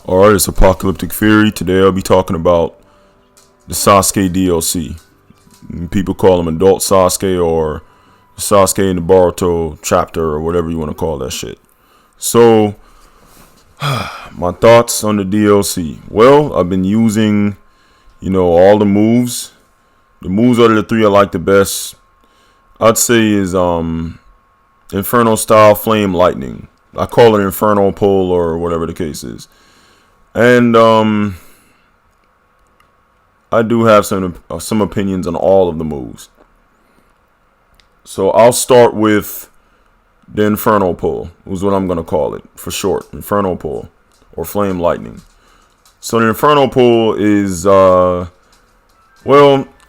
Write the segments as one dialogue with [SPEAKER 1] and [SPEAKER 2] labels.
[SPEAKER 1] Alright, it's Apocalyptic Fury. Today I'll be talking about the Sasuke DLC. People call him Adult Sasuke or Sasuke in the Boruto chapter or whatever you want to call that shit. So, my thoughts on the DLC. Well, I've been using, all the moves. The moves out of the three I like the best, I'd say, is Inferno Style Flame Lightning. I call it Inferno Pull or whatever the case is. And I do have some opinions on all of the moves. So I'll start with the Inferno Pull, is what I'm going to call it for short. Inferno Pull or Flame Lightning. So the Inferno Pull is, well,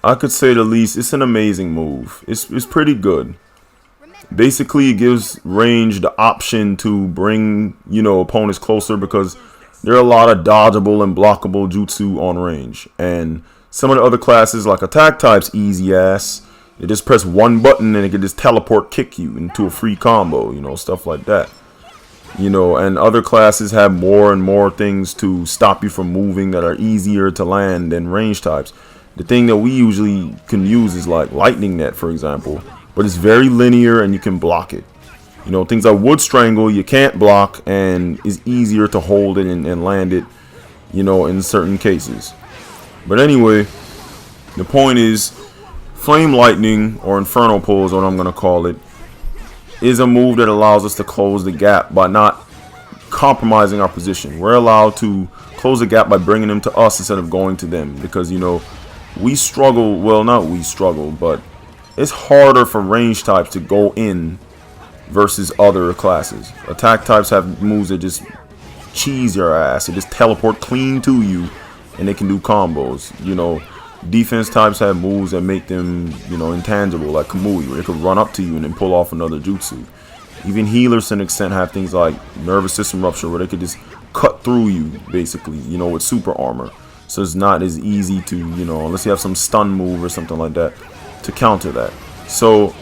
[SPEAKER 1] I could say the least, it's an amazing move. It's pretty good. Basically, it gives range the option to bring, opponents closer because there are a lot of dodgeable and blockable jutsu on range. And some of the other classes, like attack types, easy ass. You just press one button and it can just teleport kick you into a free combo, stuff like that. And other classes have more and more things to stop you from moving that are easier to land than range types. The thing that we usually can use is like Lightning Net, for example. But it's very linear and you can block it. Things like Wood Strangle, you can't block and it's easier to hold it and land it, in certain cases. But anyway, the point is, Flame Lightning, or Inferno Pull is what I'm going to call it, is a move that allows us to close the gap by not compromising our position. We're allowed to close the gap by bringing them to us instead of going to them. Because, we struggle, well, not we struggle, but it's harder for range types to go in versus other classes. Attack types have moves that just cheese your ass. They just teleport clean to you and they can do combos. Defense types have moves that make them, intangible, like Kamui, where they could run up to you and then pull off another jutsu. Even healers to an extent have things like nervous system rupture where they could just cut through you, basically, with super armor. So it's not as easy to, unless you have some stun move or something like that, to counter that. So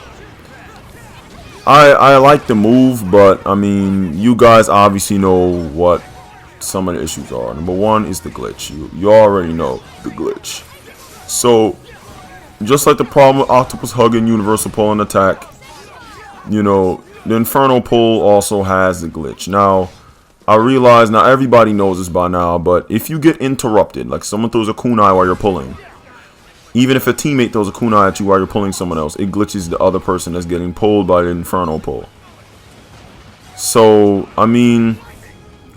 [SPEAKER 1] I like the move, but I mean, you guys obviously know what some of the issues are. Number one is the glitch. You already know the glitch. So just like the problem with Octopus Hug and Universal Pull and Attack, the Inferno Pull also has the glitch. Now, I realize not everybody knows this by now, but if you get interrupted, like someone throws a kunai while you're pulling, even if a teammate throws a kunai at you while you're pulling someone else, it glitches the other person that's getting pulled by the Inferno Pull. So, I mean,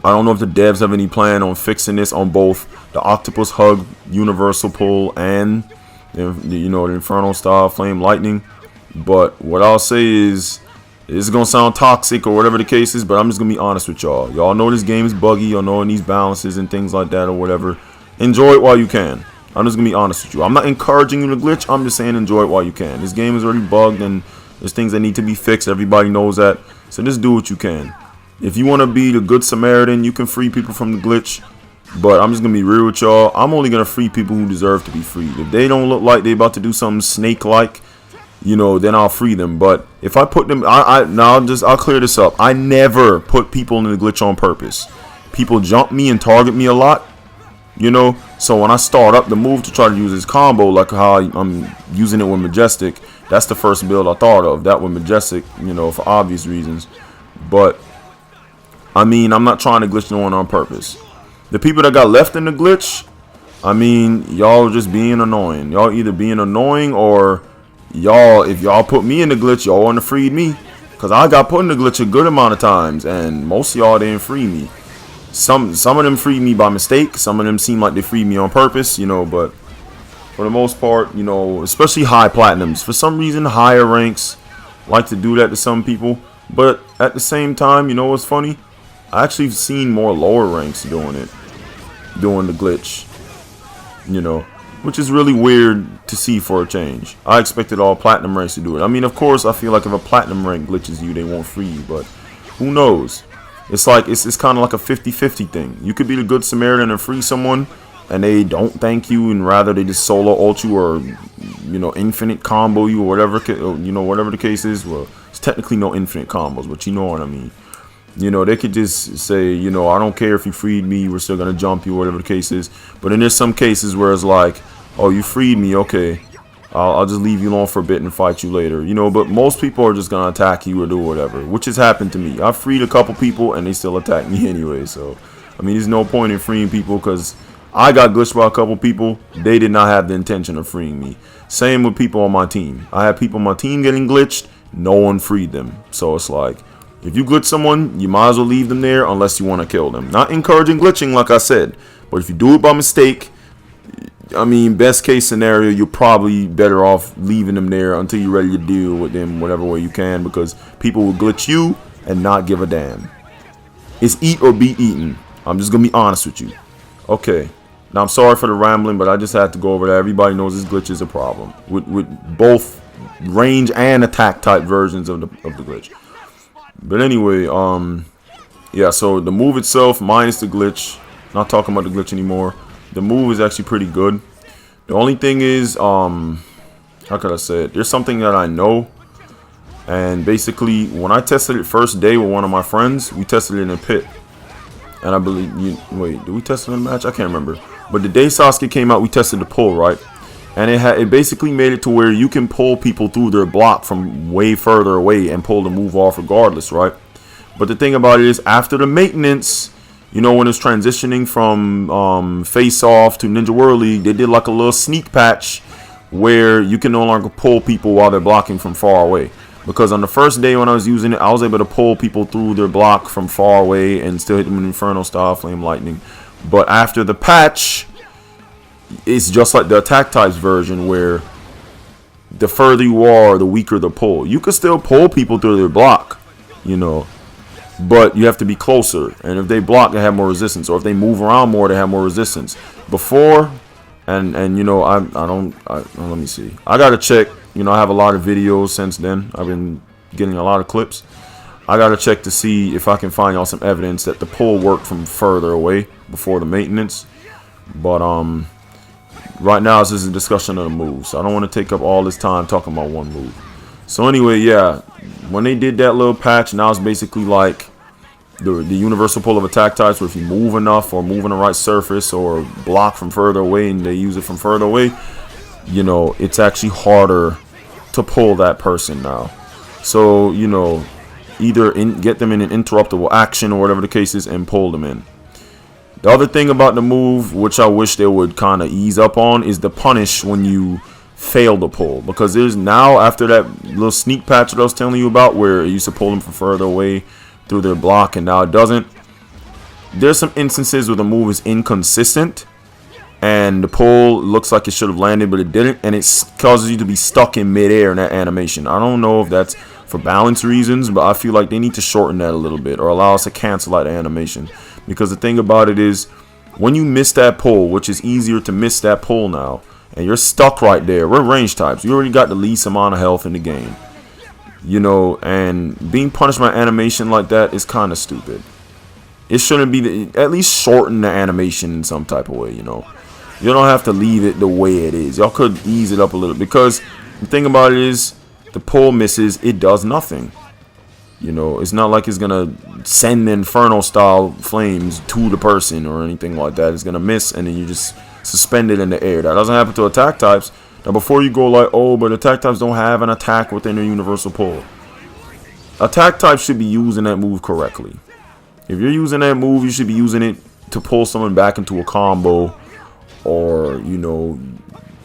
[SPEAKER 1] I don't know if the devs have any plan on fixing this on both the Octopus Hug, Universal Pull, and the Inferno Style Flame Lightning. But what I'll say is, it's going to sound toxic or whatever the case is, but I'm just going to be honest with y'all. Y'all know this game is buggy. Y'all know it needs balances and things like that or whatever. Enjoy it while you can. I'm just going to be honest with you. I'm not encouraging you to glitch. I'm just saying enjoy it while you can. This game is already bugged and there's things that need to be fixed. Everybody knows that. So just do what you can. If you want to be the good Samaritan, you can free people from the glitch. But I'm just going to be real with y'all. I'm only going to free people who deserve to be freed. If they don't look like they about to do something snake-like, then I'll free them. But if I put them, I'll clear this up. I never put people in the glitch on purpose. People jump me and target me a lot. So when I start up the move to try to use this combo, like how I'm using it with Majestic, that's the first build I thought of. That with Majestic, for obvious reasons. But, I mean, I'm not trying to glitch no one on purpose. The people that got left in the glitch, I mean, y'all just being annoying. Y'all either being annoying or if y'all put me in the glitch, y'all want to free me. Because I got put in the glitch a good amount of times, and most of y'all didn't free me. Some of them freed me by mistake. Some of them seem like they freed me on purpose, but for the most part, especially high platinums. For some reason, higher ranks like to do that to some people. But at the same time, what's funny? I actually have seen more lower ranks doing it. Doing the glitch. Which is really weird to see for a change. I expected all platinum ranks to do it. I mean, of course, I feel like if a platinum rank glitches you, they won't free you. But who knows? It's like it's kind of like a 50-50 thing. You could be the good Samaritan and free someone, and they don't thank you, and rather they just solo ult you or infinite combo you or whatever whatever the case is. Well, it's technically no infinite combos, but you know what I mean. You know, they could just say, you know, I don't care if you freed me, we're still gonna jump you, whatever the case is. But then there's some cases where it's like, oh, you freed me, okay, I'll just leave you alone for a bit and fight you later. You know, but most people are just gonna attack you or do whatever, which has happened to me. I've freed a couple people and they still attack me anyway. So, I mean, there's no point in freeing people because I got glitched by a couple people. They did not have the intention of freeing me. Same with people on my team. I had people on my team getting glitched. No one freed them. So it's like, if you glitch someone, you might as well leave them there unless you want to kill them. Not encouraging glitching, like I said. But if you do it by mistake, I mean, best case scenario, you're probably better off leaving them there until you're ready to deal with them whatever way you can. Because people will glitch you and not give a damn. It's eat or be eaten. I'm just going to be honest with you. Okay. Now, I'm sorry for the rambling, but I just had to go over that. Everybody knows this glitch is a problem. With both range and attack type versions of the glitch. But anyway, yeah, so the move itself, minus the glitch, not talking about the glitch anymore, the move is actually pretty good. The only thing is, how could I say it? There's something that I know, and basically, when I tested it first day with one of my friends, we tested it in a pit. And I believe, wait, did we test it in a match? I can't remember. But the day Sasuke came out, we tested the pull, right? And it basically made it to where you can pull people through their block from way further away and pull the move off regardless, right? But the thing about it is, after the maintenance, you know, when it's transitioning from Face Off to Ninja World League, they did like a little sneak patch where you can no longer pull people while they're blocking from far away. Because on the first day when I was using it, I was able to pull people through their block from far away and still hit them with Inferno style, Flame Lightning. But after the patch, it's just like the attack types version where the further you are, the weaker the pull. You can still pull people through their block, you know, but you have to be closer. And if they block, they have more resistance. Or if they move around more, they have more resistance. Before, and you know, let me see. I gotta check. You know, I have a lot of videos since then. I've been getting a lot of clips. I gotta check to see if I can find y'all some evidence that the pull worked from further away before the maintenance. But right now this is a discussion of the moves, so I don't want to take up all this time talking about one move. So anyway, yeah, when they did that little patch, now it's basically like the universal pull of attack types, where if you move enough or move on the right surface or block from further away and they use it from further away, you know, it's actually harder to pull that person now. So, you know, either get them in an interruptible action or whatever the case is and pull them in. The other thing about the move, which I wish they would kind of ease up on, is the punish when you fail to pull. Because there's now, after that little sneak patch that I was telling you about, where it used to pull them from further away through their block and now it doesn't. There's some instances where the move is inconsistent and the pull looks like it should have landed but it didn't, and it causes you to be stuck in midair in that animation. I don't know if that's for balance reasons, but I feel like they need to shorten that a little bit or allow us to cancel out the animation. Because the thing about it is, when you miss that pull, which is easier to miss that pull now, and you're stuck right there, we're range types, you already got the least amount of health in the game, you know, and being punished by animation like that is kind of stupid. It shouldn't be, at least shorten the animation in some type of way, you know. You don't have to leave it the way it is. Y'all could ease it up a little, because the thing about it is, the pull misses, it does nothing. You know, it's not like it's gonna send the Inferno style flames to the person or anything like that. It's gonna miss and then you just suspend it in the air. That doesn't happen to attack types. Now before you go like, oh, but attack types don't have an attack within their universal pull. Attack types should be using that move correctly. If you're using that move, you should be using it to pull someone back into a combo, or, you know,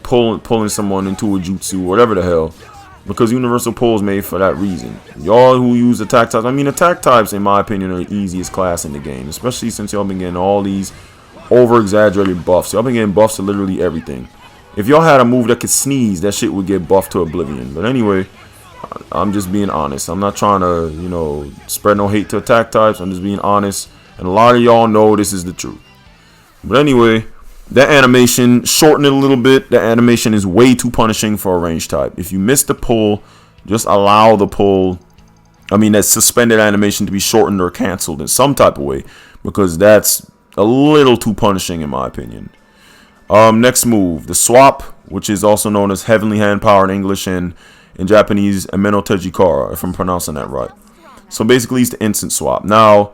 [SPEAKER 1] pulling someone into a jutsu, whatever the hell. Because universal pull is made for that reason. Y'all who use attack types, I mean, attack types, in my opinion, are the easiest class in the game. Especially since y'all been getting all these over-exaggerated buffs. Y'all been getting buffs to literally everything. If y'all had a move that could sneeze, that shit would get buffed to oblivion. But anyway, I'm just being honest. I'm not trying to, you know, spread no hate to attack types. I'm just being honest. And a lot of y'all know this is the truth. But anyway, that animation, shorten it a little bit. The animation is way too punishing for a range type. If you miss the pull, just allow the pull, I mean that suspended animation, to be shortened or canceled in some type of way, because that's a little too punishing in my opinion. Next move, the swap, which is also known as Heavenly Hand Power in English and in Japanese, Ameno Tejikara, if I'm pronouncing that right. So basically, it's the instant swap. Now,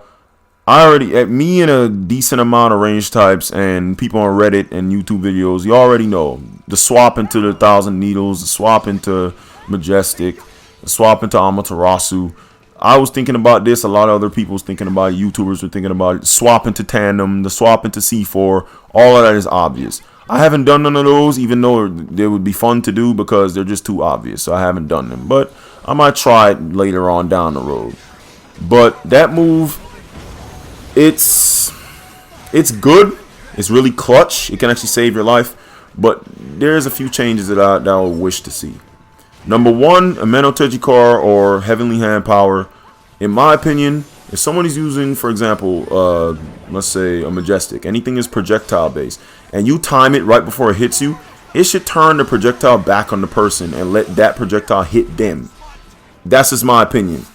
[SPEAKER 1] me and a decent amount of range types and people on Reddit and YouTube videos, you already know the swap into the 1,000 needles, the swap into Majestic, the swap into Amaterasu. I was thinking about this. A lot of other people was thinking about it. YouTubers were thinking about it. Swap into Tandem, the swap into C4. All of that is obvious. I haven't done none of those, even though they would be fun to do because they're just too obvious. So I haven't done them. But I might try it later on down the road. But that move, it's good. It's really clutch. It can actually save your life. But there's a few changes that I would wish to see. Number one, Ameno Tejikar or Heavenly Hand Power. In my opinion, if someone is using, for example, let's say a Majestic, anything is projectile based, and you time it right before it hits you, it should turn the projectile back on the person and let that projectile hit them. That's just my opinion.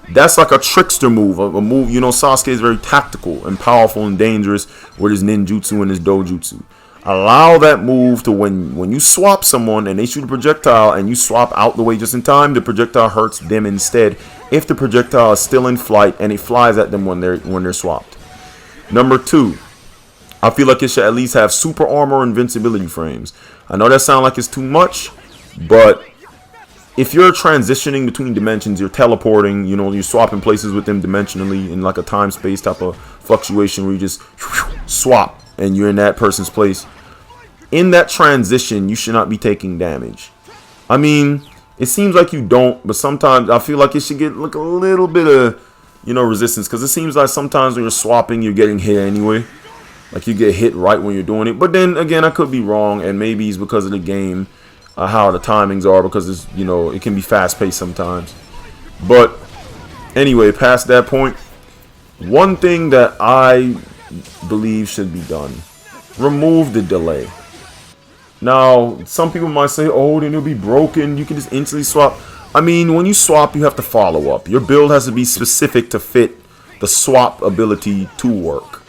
[SPEAKER 1] That's like a trickster move, a move, you know, Sasuke is very tactical and powerful and dangerous with his ninjutsu and his dojutsu. Allow that move to when you swap someone and they shoot a projectile and you swap out the way just in time, the projectile hurts them instead if the projectile is still in flight and it flies at them when they're swapped. Number two, I feel like it should at least have super armor or invincibility frames. I know that sounds like it's too much, but if you're transitioning between dimensions, you're teleporting, you know, you're swapping places with them dimensionally in like a time-space type of fluctuation where you just swap and you're in that person's place. In that transition, you should not be taking damage. I mean, it seems like you don't, but sometimes I feel like it should get like a little bit of, you know, resistance, because it seems like sometimes when you're swapping, you're getting hit anyway. Like you get hit right when you're doing it. But then again, I could be wrong, and maybe it's because of the game, how the timings are, because it's, you know, it can be fast-paced sometimes. But anyway, past that point, one thing that I believe should be done: remove the delay. Now, some people might say, oh, then it'll be broken, you can just instantly swap. I mean, when you swap, you have to follow up. Your build has to be specific to fit the swap ability to work.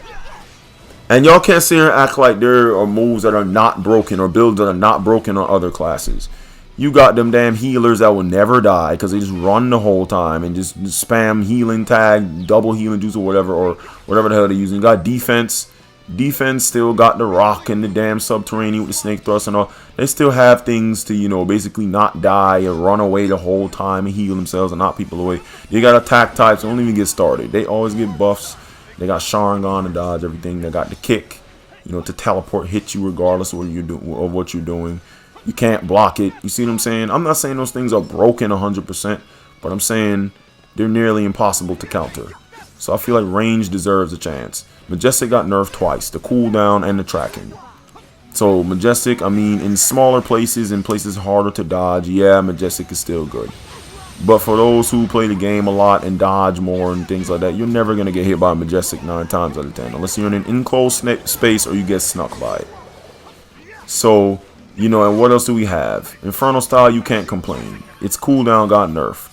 [SPEAKER 1] And y'all can't sit here and act like there are moves that are not broken or builds that are not broken on other classes. You got them damn healers that will never die because they just run the whole time and just spam healing tag, double healing juice or whatever the hell they're using. You got defense. Defense still got the rock and the damn subterranean with the snake thrust and all. They still have things to, you know, basically not die and run away the whole time and heal themselves and knock people away. They got attack types. Don't even get started. They always get buffs. They got Sharingan to dodge everything. They got the kick, you know, to teleport, hit you regardless of what you're doing. You can't block it. You see what I'm saying? I'm not saying those things are broken 100%, but I'm saying they're nearly impossible to counter. So I feel like range deserves a chance. Majestic got nerfed twice, the cooldown and the tracking. So Majestic, I mean, in smaller places and places harder to dodge, yeah, Majestic is still good. But for those who play the game a lot and dodge more and things like that, you're never going to get hit by a Majestic 9 times out of 10. Unless you're in an enclosed space or you get snuck by it. So, you know, and what else do we have? Infernal Style, you can't complain. Its cooldown got nerfed.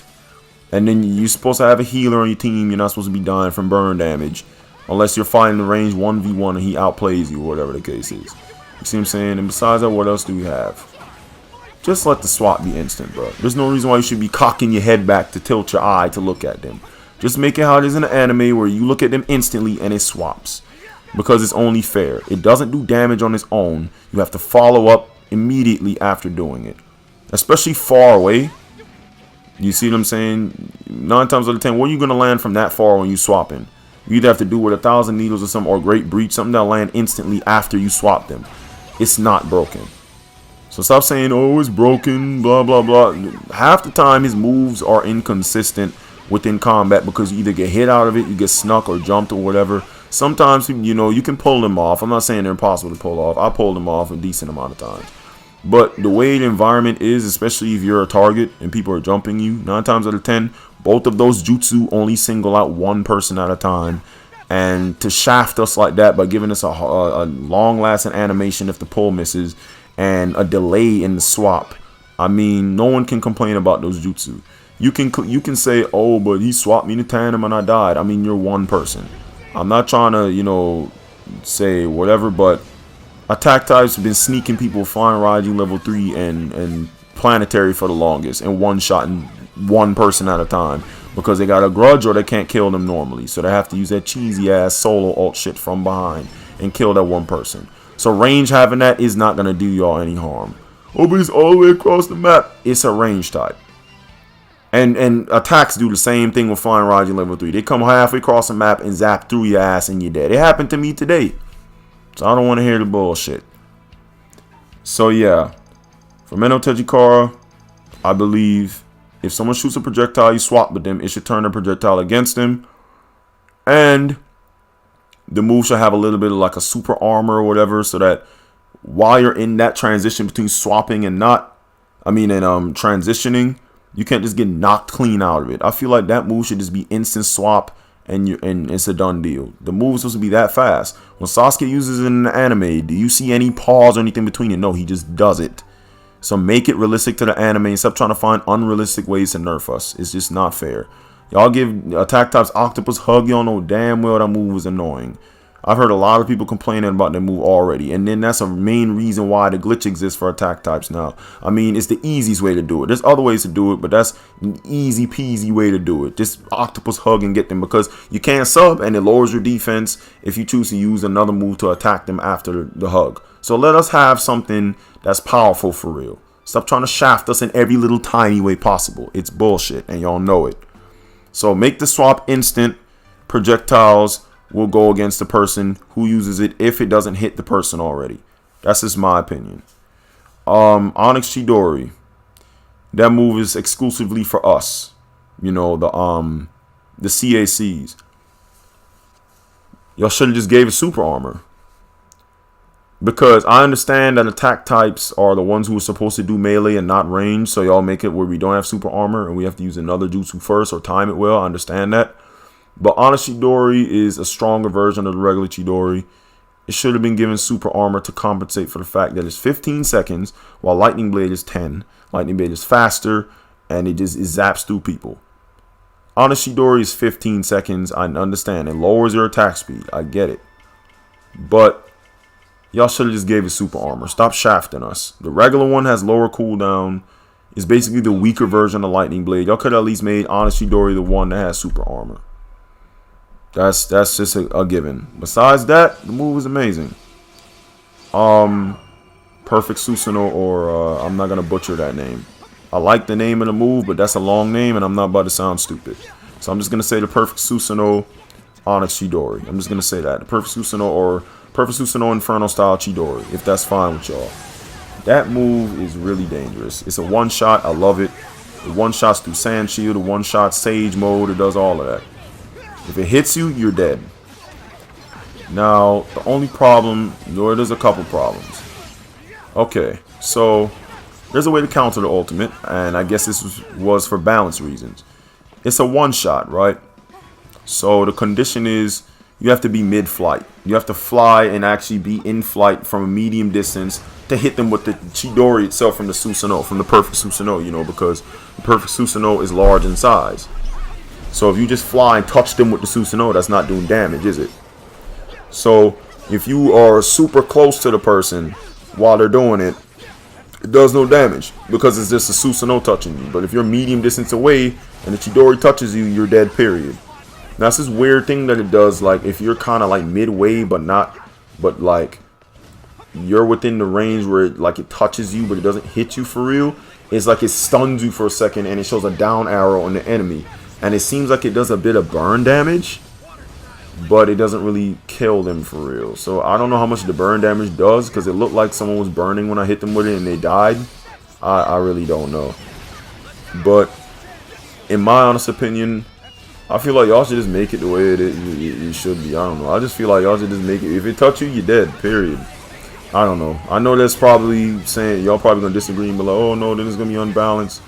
[SPEAKER 1] And then you're supposed to have a healer on your team. You're not supposed to be dying from burn damage. Unless you're fighting the range 1v1 and he outplays you, or whatever the case is. You see what I'm saying? And besides that, what else do we have? Just let the swap be instant, bro. There's no reason why you should be cocking your head back to tilt your eye to look at them. Just make it how it is in the anime where you look at them instantly and it swaps. Because it's only fair. It doesn't do damage on its own. You have to follow up immediately after doing it. Especially far away. You see what I'm saying? 9 times out of 10, where are you going to land from that far when you swapping? You either have to do with 1,000 needles or something, or Great Breach, something that'll land instantly after you swap them. It's not broken. So stop saying, oh, it's broken, blah, blah, blah. Half the time, his moves are inconsistent within combat because you either get hit out of it, you get snuck or jumped or whatever. Sometimes, you know, you can pull them off. I'm not saying they're impossible to pull off. I pulled them off a decent amount of times. But the way the environment is, especially if you're a target and people are jumping you, 9 times out of 10, both of those jutsu only single out one person at a time. And to shaft us like that by giving us a long-lasting animation if the pull misses and a delay in the swap, I mean, no one can complain about those jutsu. You can say, oh, but he swapped me to tandem and I died. I mean, you're one person. I'm not trying to, you know, say whatever, but attack types have been sneaking people flying Raiju level 3 and planetary for the longest and one-shotting one person at a time. because they got a grudge or they can't kill them normally. So they have to use that cheesy ass solo ult shit from behind and kill that one person. So range having that is not going to do y'all any harm. Oh, but it's all the way across the map. It's a range type. And attacks do the same thing with flying Raji level 3. They come halfway across the map and zap through your ass and you're dead. It happened to me today. So I don't want to hear the bullshit. So yeah. For Meno Tejikara, I believe if someone shoots a projectile, you swap with them, it should turn the projectile against them. And the move should have a little bit of like a super armor or whatever, so that while you're in that transition between swapping and transitioning, you can't just get knocked clean out of it. I feel like that move should just be instant swap and it's a done deal. The move is supposed to be that fast. When Sasuke uses it in the anime, do you see any pause or anything between it? No, he just does it. So make it realistic to the anime and stop trying to find unrealistic ways to nerf us. It's just not fair. Y'all give attack types Octopus Hug. Y'all know damn well that move was annoying. I've heard a lot of people complaining about that move already. And then that's a main reason why the glitch exists for attack types now. I mean, it's the easiest way to do it. There's other ways to do it, but that's an easy peasy way to do it. Just Octopus Hug and get them, because you can't sub and it lowers your defense if you choose to use another move to attack them after the hug. So let us have something that's powerful for real. Stop trying to shaft us in every little tiny way possible. It's bullshit and y'all know it. So make the swap instant. Projectiles will go against the person who uses it if it doesn't hit the person already. That's just my opinion. Onyx Chidori. That move is exclusively for us. You know, the CACs. Y'all should have just gave it super armor. Because I understand that attack types are the ones who are supposed to do melee and not range. So y'all make it where we don't have super armor and we have to use another jutsu first or time it well. I understand that. But Onyx Chidori is a stronger version of the regular Chidori. It should have been given super armor to compensate for the fact that it's 15 seconds while Lightning Blade is 10. Lightning Blade is faster and it zaps through people. Onyx Chidori is 15 seconds. I understand. It lowers your attack speed. I get it. But y'all should have just gave it super armor. Stop shafting us. The regular one has lower cooldown. It's basically the weaker version of Lightning Blade. Y'all could have at least made Onyx Chidori the one that has super armor. That's just a given. Besides that, the move is amazing. Perfect Susanoo, or I'm not gonna butcher that name. I like the name of the move, but that's a long name, and I'm not about to sound stupid. So I'm just gonna say the Perfect Susanoo Onyx Chidori. I'm just gonna say that the Perfect Susanoo or Perfect Susanoo Inferno style Chidori, if that's fine with y'all. That move is really dangerous. It's a one shot. I love it. The one shots through Sand Shield, the one shot Sage mode. It does all of that. If it hits you, you're dead. Now, the only problem, or there's a couple problems. Okay, so there's a way to counter the ultimate, and I guess this was for balance reasons. It's a one-shot, right? So the condition is you have to be mid-flight. You have to fly and actually be in flight from a medium distance to hit them with the Chidori itself from the Susanoo, from the Perfect Susanoo, you know, because the Perfect Susanoo is large in size. So if you just fly and touch them with the Susanoo, that's not doing damage, is it? So if you are super close to the person while they're doing it, it does no damage because it's just a Susanoo touching you. But if you're medium distance away and the Chidori touches you, you're dead, period. Now, that's this weird thing that it does, like if you're kind of like midway but like you're within the range where it touches you but it doesn't hit you for real. It's like it stuns you for a second and it shows a down arrow on the enemy. And it seems like it does a bit of burn damage, but it doesn't really kill them for real. So I don't know how much the burn damage does, because it looked like someone was burning when I hit them with it and they died. I really don't know. But in my honest opinion, I feel like y'all should just make it the way it should be. I don't know. I just feel like y'all should just make it. If it touch you, you're dead, period. I don't know. I know that's probably saying, y'all probably going to disagree and be like, oh no, then it's going to be unbalanced.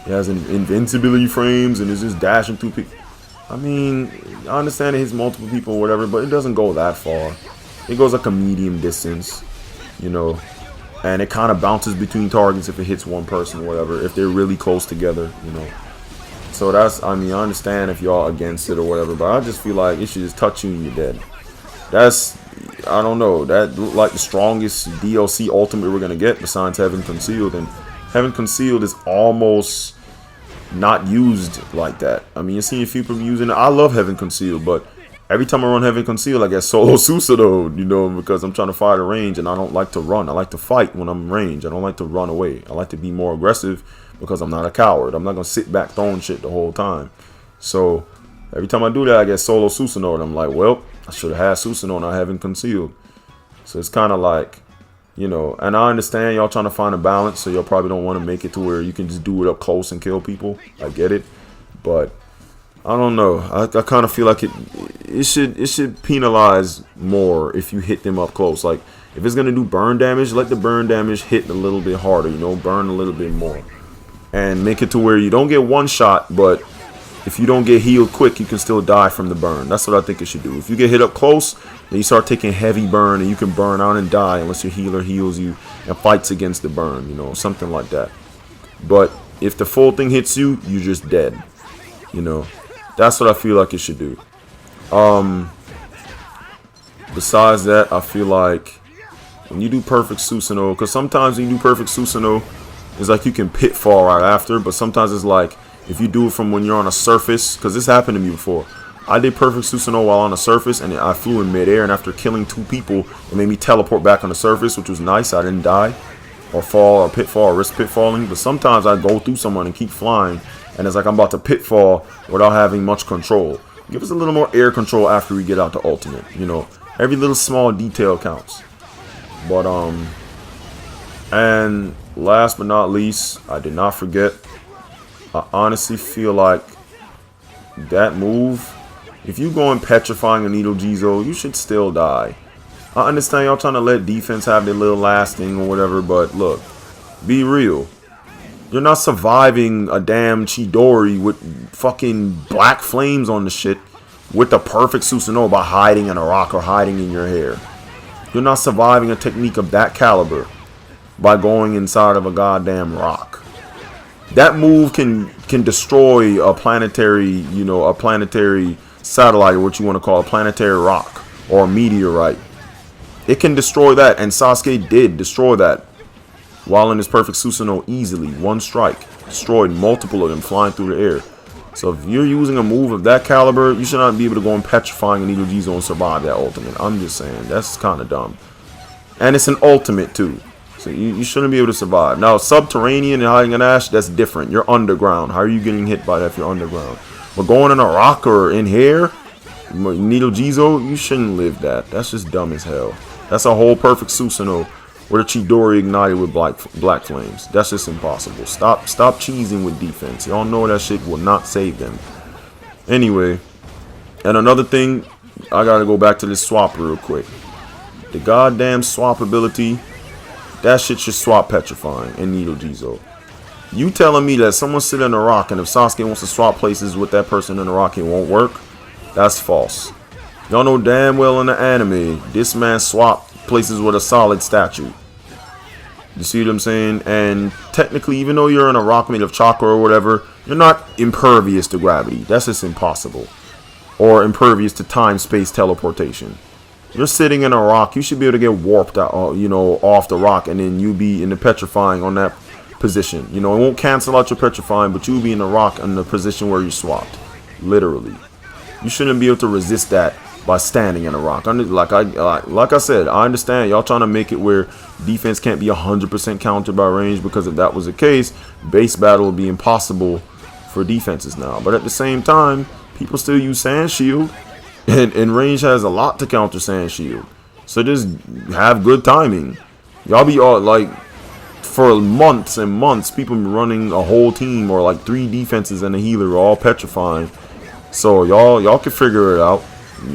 [SPEAKER 1] It has invincibility frames and it's just dashing through people. I mean, I understand it hits multiple people or whatever, but it doesn't go that far. It goes like a medium distance, you know. And it kind of bounces between targets if it hits one person or whatever, if they're really close together, you know. So that's, I mean, I understand if y'all against it or whatever, but I just feel like it should just touch you and you're dead. That's, I don't know, that looked like the strongest DLC ultimate we're going to get besides Heaven Concealed. And Heaven Concealed is almost not used like that. I mean, you're seeing people using it. I love Heaven Conceal, but every time I run Heaven Conceal, I get solo Susanoo, you know, because I'm trying to fire the range, and I don't like to run. I like to fight when I'm in range. I don't like to run away. I like to be more aggressive because I'm not a coward. I'm not going to sit back throwing shit the whole time. So every time I do that, I get solo Susanoo, and I'm like, well, I should have had Susanoo and I haven't concealed. So it's kind of like, you know, and I understand y'all trying to find a balance, so y'all probably don't want to make it to where you can just do it up close and kill people. I get it, but I don't know. I kind of feel like it should penalize more if you hit them up close. Like, if it's gonna do burn damage, let the burn damage hit a little bit harder. You know, burn a little bit more, and make it to where you don't get one shot, but if you don't get healed quick, you can still die from the burn. That's what I think it should do. If you get hit up close, then you start taking heavy burn, and you can burn out and die unless your healer heals you and fights against the burn, you know, something like that. But if the full thing hits you, you're just dead, you know. That's what I feel like it should do. Besides that, I feel like when you do perfect Susanoo, because sometimes when you do perfect Susanoo, it's like you can pitfall right after, but sometimes it's like, if you do it from when you're on a surface, because this happened to me before. I did perfect Susanoo while on a surface, and I flew in midair, and after killing 2 people, it made me teleport back on the surface, which was nice. I didn't die, or fall, or pitfall, or risk pitfalling. But sometimes I go through someone and keep flying, and it's like I'm about to pitfall without having much control. Give us a little more air control after we get out the ultimate. You know, every little small detail counts. But and last but not least, I did not forget. I honestly feel like that move, if you go in petrifying a Needle Jizo, you should still die. I understand y'all trying to let defense have their little last thing or whatever, but look, be real. You're not surviving a damn Chidori with fucking black flames on the shit with the perfect Susanoo by hiding in a rock or hiding in your hair. You're not surviving a technique of that caliber by going inside of a goddamn rock. That move can destroy a planetary, you know, a planetary satellite, or what you want to call a planetary rock or a meteorite. It can destroy that, and Sasuke did destroy that while in his perfect Susanoo easily. One strike destroyed multiple of them flying through the air. So if you're using a move of that caliber, you should not be able to go in petrifying a Needle Jizo and survive that ultimate. I'm just saying, that's kind of dumb. And it's an ultimate too. So you shouldn't be able to survive. Now, subterranean and hiding an ash, that's different. You're underground. How are you getting hit by that if you're underground? But going in a rock or in hair, Needle Jizo, you shouldn't live that. That's just dumb as hell. That's a whole perfect Susanoo where the Chidori ignited with black flames. That's just impossible. Stop cheesing with defense. Y'all know that shit will not save them. Anyway, and another thing, I gotta go back to this swap real quick. The goddamn swap ability, that shit should swap petrifying and Needle Jizo. You telling me that someone sit in a rock, and if Sasuke wants to swap places with that person in the rock, it won't work? That's false. Y'all know damn well in the anime, this man swapped places with a solid statue. You see what I'm saying? And technically, even though you're in a rock made of chakra or whatever, you're not impervious to gravity. That's just impossible. Or impervious to time-space teleportation. You're sitting in a rock, you should be able to get warped out, you know, off the rock, and then you be in the petrifying on that position. You know, it won't cancel out your petrifying, but you'll be in the rock in the position where you swapped. Literally. You shouldn't be able to resist that by standing in a rock. Like I said, I understand y'all trying to make it where defense can't be 100% countered by range, because if that was the case, base battle would be impossible for defenses now. But at the same time, people still use Sand Shield, and range has a lot to counter Sand Shield. So just have good timing. Y'all be all like, for months and months, people been running a whole team or like 3 defenses and a healer all petrifying. So y'all can figure it out.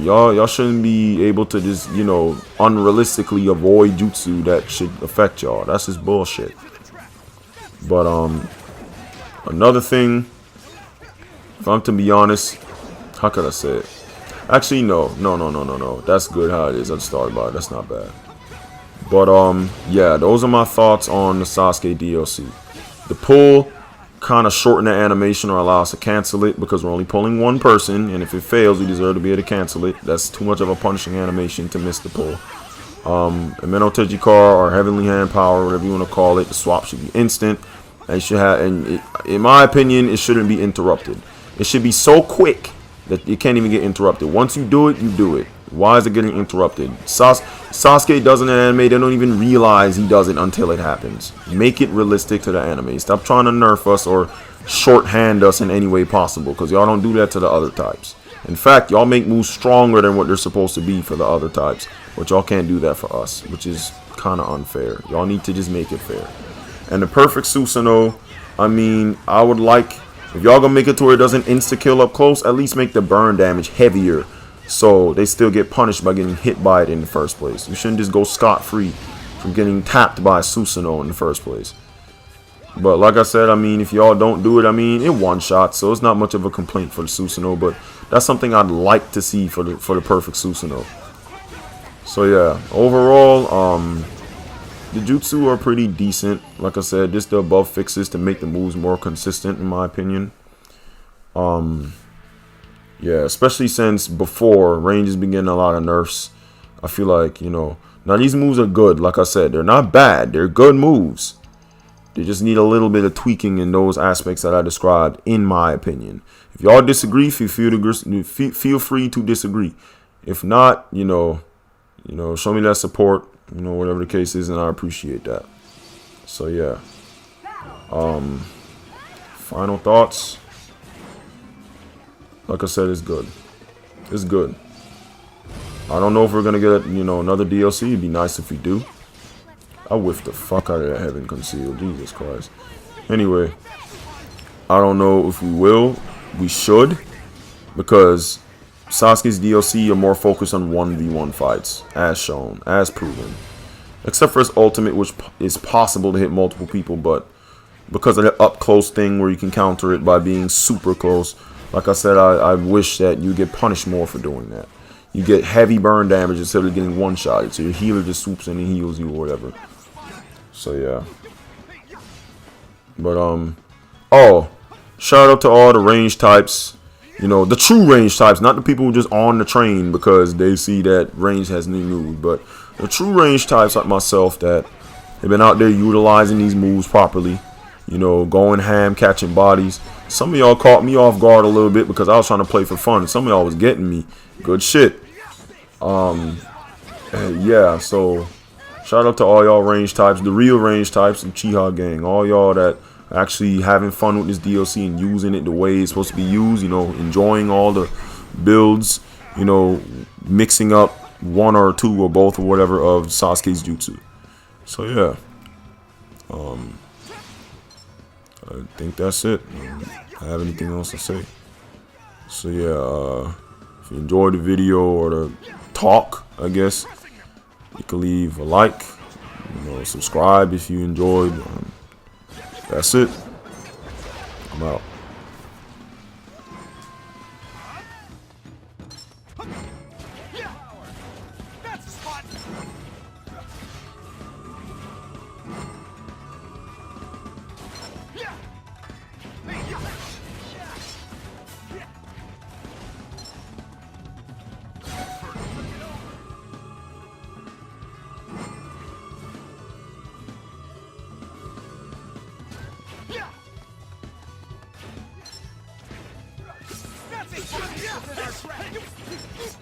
[SPEAKER 1] Y'all shouldn't be able to just, you know, unrealistically avoid jutsu that should affect y'all. That's just bullshit. But another thing, if I'm to be honest, how could I say it? Actually, no. That's good how it is. I just thought about it. That's not bad. But yeah, those are my thoughts on the Sasuke DLC. The pull kind of shorten the animation or allow us to cancel it, because we're only pulling one person, and if it fails, we deserve to be able to cancel it. That's too much of a punishing animation to miss the pull. Ameno Tejikar or Heavenly Hand Power, whatever you want to call it, the swap should be instant. And you should have, and in my opinion, it shouldn't be interrupted. It should be so quick that you can't even get interrupted. Once you do it, you do it. Why is it getting interrupted? Sasuke does it in anime. They don't even realize he does it until it happens. Make it realistic to the anime. Stop trying to nerf us or shorthand us in any way possible, because y'all don't do that to the other types. In fact, y'all make moves stronger than what they're supposed to be for the other types, but y'all can't do that for us, which is kind of unfair. Y'all need to just make it fair. And the perfect Susanoo, I mean, I would like, if y'all gonna make it to where it doesn't insta-kill up close, at least make the burn damage heavier, so they still get punished by getting hit by it in the first place. You shouldn't just go scot-free from getting tapped by a Susanoo in the first place. But like I said, I mean, if y'all don't do it, I mean, it one-shot, so it's not much of a complaint for the Susanoo, but that's something I'd like to see for the perfect Susanoo. So yeah, overall, the jutsu are pretty decent. Like I said, just the above fixes to make the moves more consistent, in my opinion. Yeah, especially since before, range has been getting a lot of nerfs. I feel like, you know, now these moves are good. Like I said, they're not bad. They're good moves. They just need a little bit of tweaking in those aspects that I described, in my opinion. If y'all disagree, feel free to disagree. If not, you know, show me that support, you know, whatever the case is, and I appreciate that. So yeah. Final thoughts. Like I said, it's good. It's good. I don't know if we're gonna get, you know, another DLC. It'd be nice if we do. I whiffed the fuck out of that Heaven Concealed. Jesus Christ. Anyway, I don't know if we will. We should, because Sasuke's DLC are more focused on 1v1 fights, as shown, as proven. Except for his ultimate, which is possible to hit multiple people, but because of the up close thing where you can counter it by being super close, like I said, I wish that you get punished more for doing that. You get heavy burn damage instead of getting one-shotted, so your healer just swoops in and heals you or whatever. So yeah. But oh, shout out to all the range types. You know, the true range types, not the people who just on the train because they see that range has new moves, but the true range types like myself that have been out there utilizing these moves properly. You know, going ham, catching bodies. Some of y'all caught me off guard a little bit because I was trying to play for fun. Some of y'all was getting me. Good shit. Yeah, so shout out to all y'all range types, the real range types, and Chiha gang. All y'all that actually having fun with this DLC and using it the way it's supposed to be used. You know, enjoying all the builds. You know, mixing up one or two or both or whatever of Sasuke's jutsu. So yeah. I think that's it. I don't have anything else to say. So yeah, if you enjoyed the video or the talk, I guess, you can leave a like, you know, subscribe if you enjoyed. That's it. I'm out.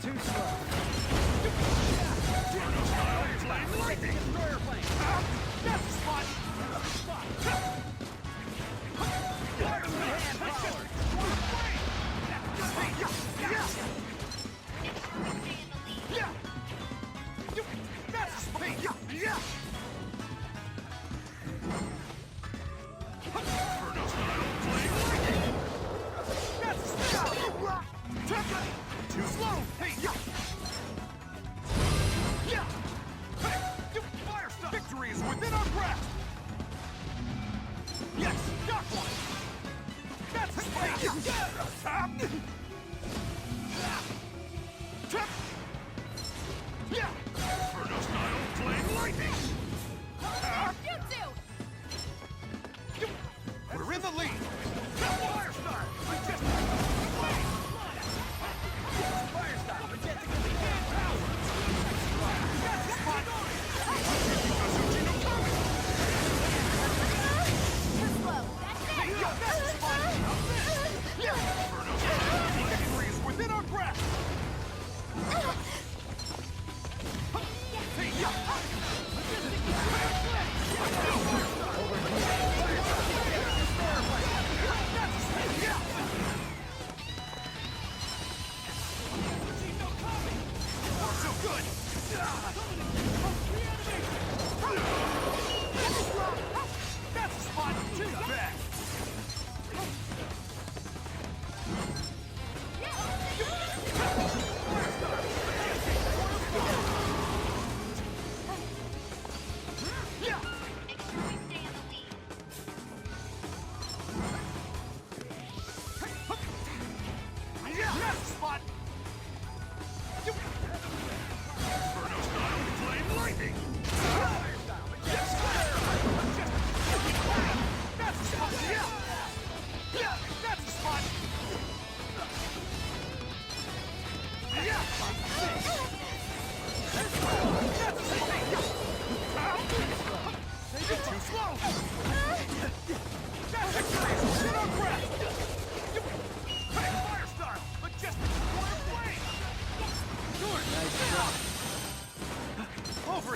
[SPEAKER 2] Too slow. That's the spot. Too slow. Hey, yeah. Yeah. Hey, fire stuff. Victory is within our grasp. Yes, got one. That's his way. Yeah. Inferno style flame lightning. We're in the lead. Fire style. That's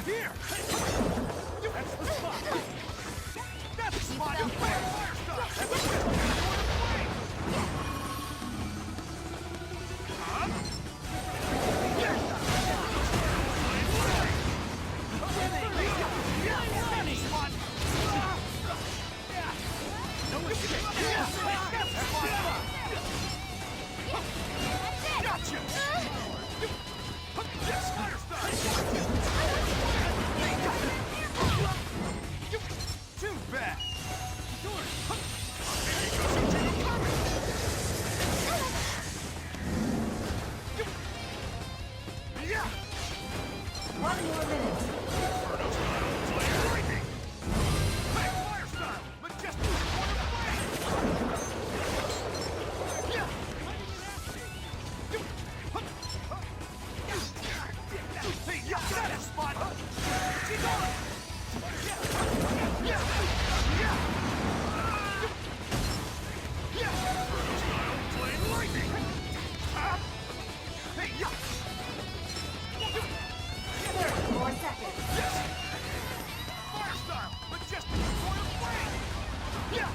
[SPEAKER 2] here! That's the spot! That's the spot! Fire style! That's the spot! Gotcha! Yes, fire style! Too bad! Yeah!
[SPEAKER 3] 1 more minute.
[SPEAKER 2] Inferno style, flare lightning! Hey, fire style! Majestic corner flame! Yeah! Hey, yeah, that is spot! She's on! Yeah! Yeah! Yeah! Inferno style, flame lightning! Hey, yeah!
[SPEAKER 3] 30 more seconds.
[SPEAKER 2] Yes! Fire style! Majestic royal flame! Yeah!